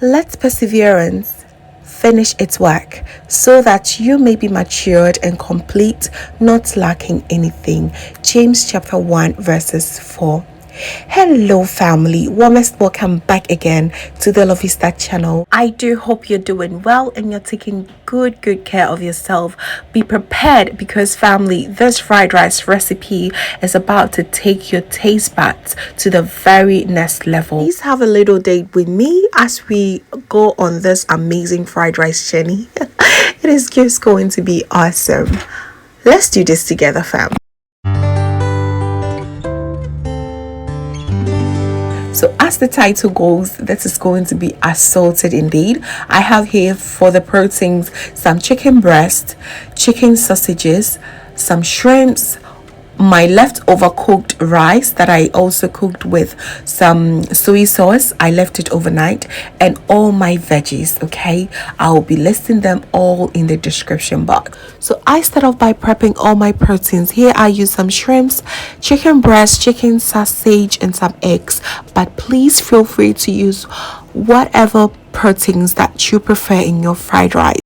Let perseverance finish its work so that you may be matured and complete, not lacking anything. James chapter 1 verses 4. Hello family, warmest welcome back again to the Lovey Star channel. I do hope you're doing well and you're taking good care of yourself. Be prepared because family, this fried rice recipe is about to take your taste buds to the very next level. Please have a little date with me as we go on this amazing fried rice journey. It is just going to be awesome. Let's do this together, fam. So as the title goes, this is going to be assorted indeed. I have here for the proteins some chicken breast, chicken sausages, some shrimps, my leftover cooked rice that I also cooked with some soy sauce. I left it overnight, and all my veggies. Okay, I'll be listing them all in the description box. So I start off by prepping all my proteins. Here I use some shrimps, chicken breast, chicken sausage, and some eggs, but please feel free to use whatever proteins that you prefer in your fried rice.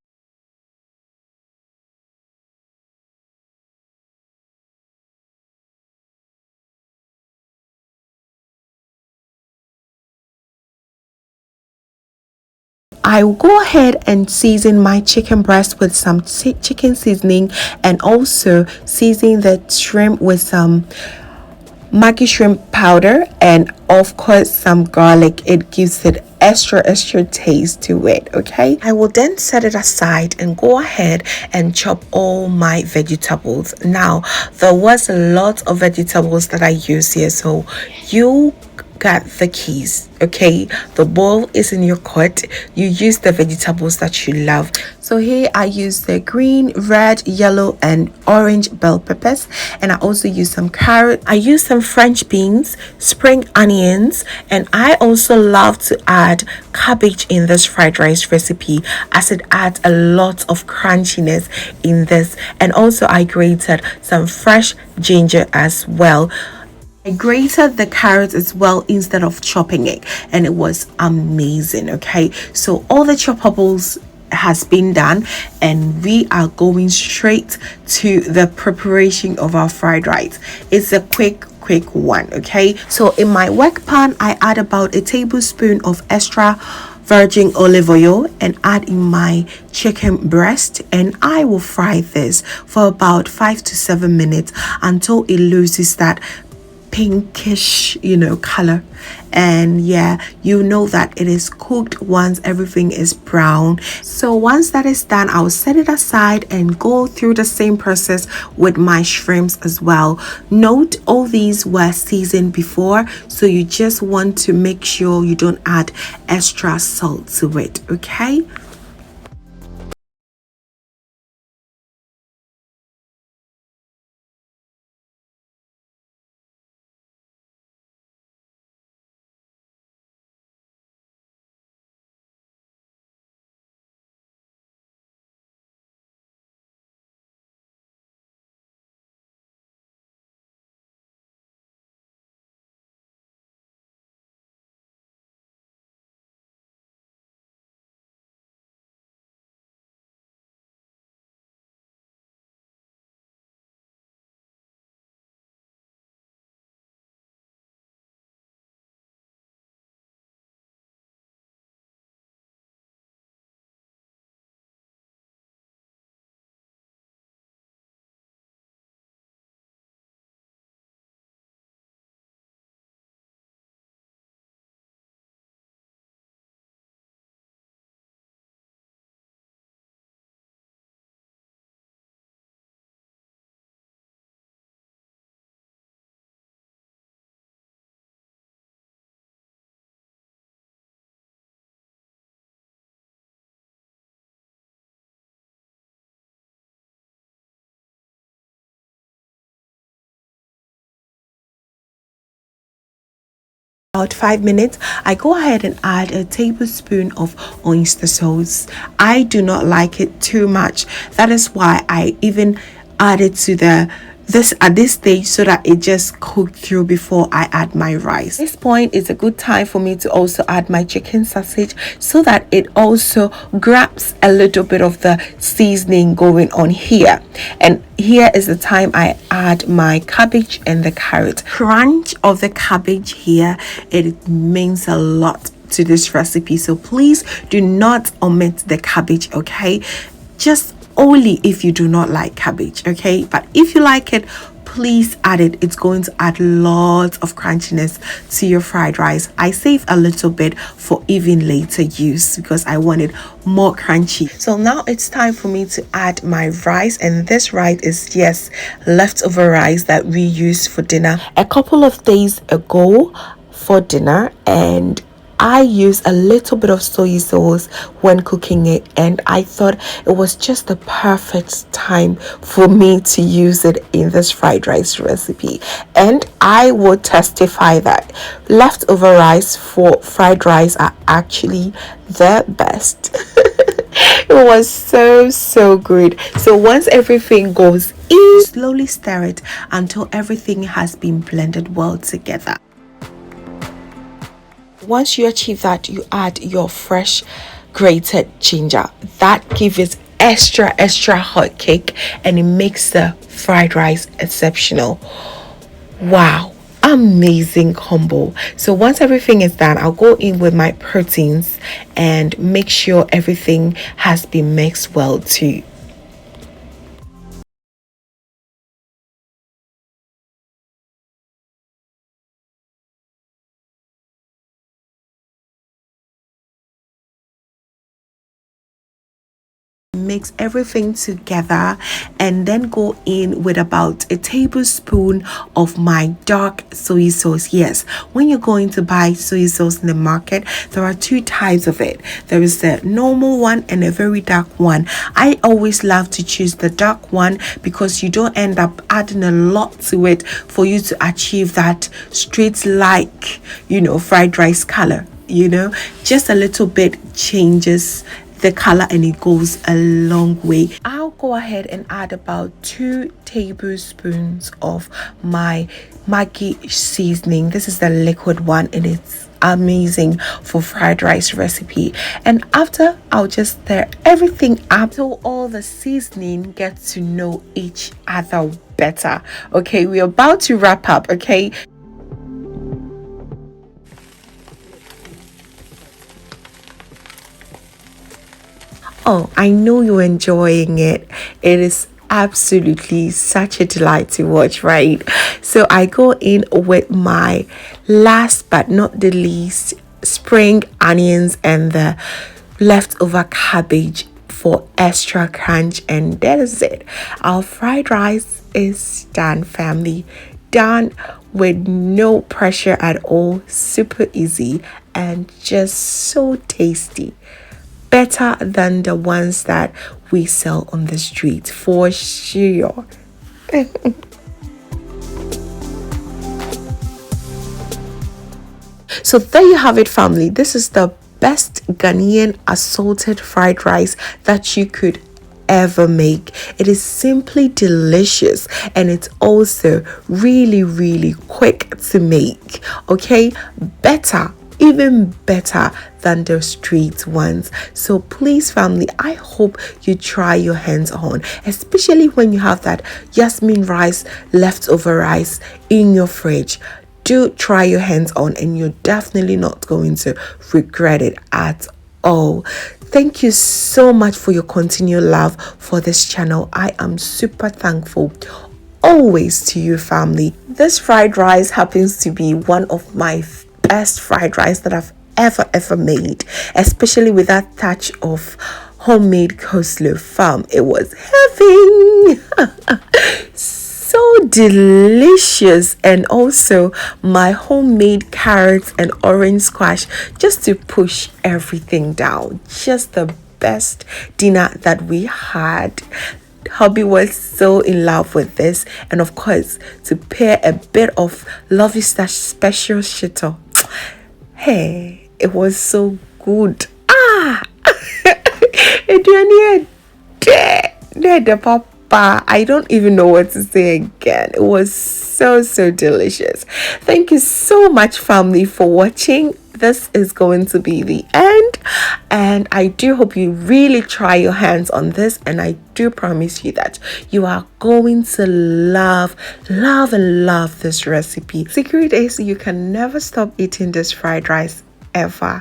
I will go ahead and season my chicken breast with some chicken seasoning, and also season the shrimp with some Maggie shrimp powder, and of course some garlic. It gives it extra taste to it. Okay, I will then set it aside and go ahead and chop all my vegetables. Now there was a lot of vegetables that I use here, so you got the keys. Okay, the ball is in your court. You use the vegetables that you love. So here I use the green, red, yellow, and orange bell peppers, and I also use some carrot. I use some French beans, spring onions, and I also love to add cabbage in this fried rice recipe as it adds a lot of crunchiness in this. And also I grated some fresh ginger as well. I grated the carrot as well instead of chopping it, and it was amazing. Okay, so all the choppables has been done, and we are going straight to the preparation of our fried rice. It's a quick one. Okay, so in my work pan I add about a tablespoon of extra virgin olive oil and add in my chicken breast, and I will fry this for about 5 to 7 minutes until it loses that pinkish color. And yeah, you know that it is cooked once everything is brown. So once that is done, I'll set it aside and go through the same process with my shrimps as well. Note all these were seasoned before, so you just want to make sure you don't add extra salt to it. Okay, about 5 minutes, I go ahead and add a tablespoon of oyster sauce. I do not like it too much. That is why I even added to the this at this stage so that it just cooked through before I add my rice. This point is a good time for me to also add my chicken sausage so that it also grabs a little bit of the seasoning going on here. And here is the time I add my cabbage and the carrot. Crunch of the cabbage here, it means a lot to this recipe, so please do not omit the cabbage, okay? Just only if you do not like cabbage, okay? But if you like it, please add it. It's going to add lots of crunchiness to your fried rice. I save a little bit for even later use because I want it more crunchy. So now it's time for me to add my rice, and this rice is, yes, leftover rice that we used for dinner a couple of days ago for dinner, and I use a little bit of soy sauce when cooking it, and I thought it was just the perfect time for me to use it in this fried rice recipe. And I would testify that leftover rice for fried rice are actually the best. It was so good. So once everything goes in, slowly stir it until everything has been blended well together. Once you achieve that, you add your fresh grated ginger. That gives it extra hot kick, and it makes the fried rice exceptional. Wow, amazing combo. So once everything is done, I'll go in with my proteins and make sure everything has been mixed well too. Mix everything together and then go in with about a tablespoon of my dark soy sauce. Yes, when you're going to buy soy sauce in the market, there are two types of it. There is the normal one and a very dark one. I always love to choose the dark one because you don't end up adding a lot to it for you to achieve that straight, like, fried rice color. Just a little bit changes the color and it goes a long way. I'll go ahead and add about 2 tablespoons of my Maggie seasoning. This is the liquid one and it's amazing for fried rice recipe. And after, I'll just stir everything up till all the seasoning gets to know each other better. Okay, we're about to wrap up. Okay, oh, I know you're enjoying it. It is absolutely such a delight to watch, right? So I go in with my last but not the least spring onions and the leftover cabbage for extra crunch, and that is it. Our fried rice is done, family. Done with no pressure at all, super easy and just so tasty. Better than the ones that we sell on the street for sure. So there you have it, family. This is the best Ghanaian assorted fried rice that you could ever make. It is simply delicious and it's also really quick to make. Okay, even better than the street ones. So please, family, I hope you try your hands on, especially when you have that jasmine rice, leftover rice in your fridge. Do try your hands on and you're definitely not going to regret it at all. Thank you so much for your continued love for this channel. I am super thankful always to you, family. This fried rice happens to be one of my best fried rice that I've ever made, especially with that touch of homemade coleslaw. Fam, it was heaven. So delicious. And also my homemade carrots and orange squash just to push everything down. Just the best dinner that we had. Hubby was so in love with this, and of course to pair a bit of lovely special shito. Hey, it was so good. It really did the papa I don't even know what to say again. It was so delicious. Thank you so much, family, for watching. This is going to be the end, and I do hope you really try your hands on this, and I do promise you that you are going to love this recipe. Secret is you can never stop eating this fried rice ever.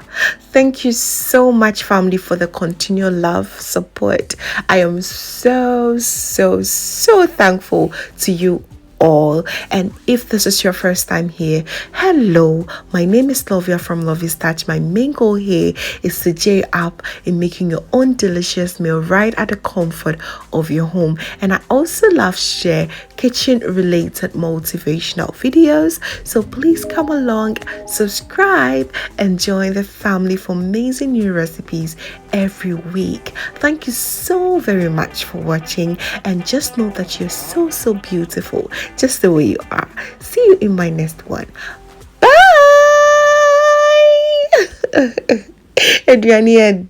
Thank you so much, family, for the continual love, support. I am so thankful to you all. And if this is your first time here, hello, my name is Lovia from Love is Touch. My main goal here is to cheer up in making your own delicious meal right at the comfort of your home. And I also love share kitchen related motivational videos, so please come along, subscribe, and join the family for amazing new recipes every week. Thank you so very much for watching, and just know that you're so beautiful just the way you are. See you in my next one. Bye. Aduane ede.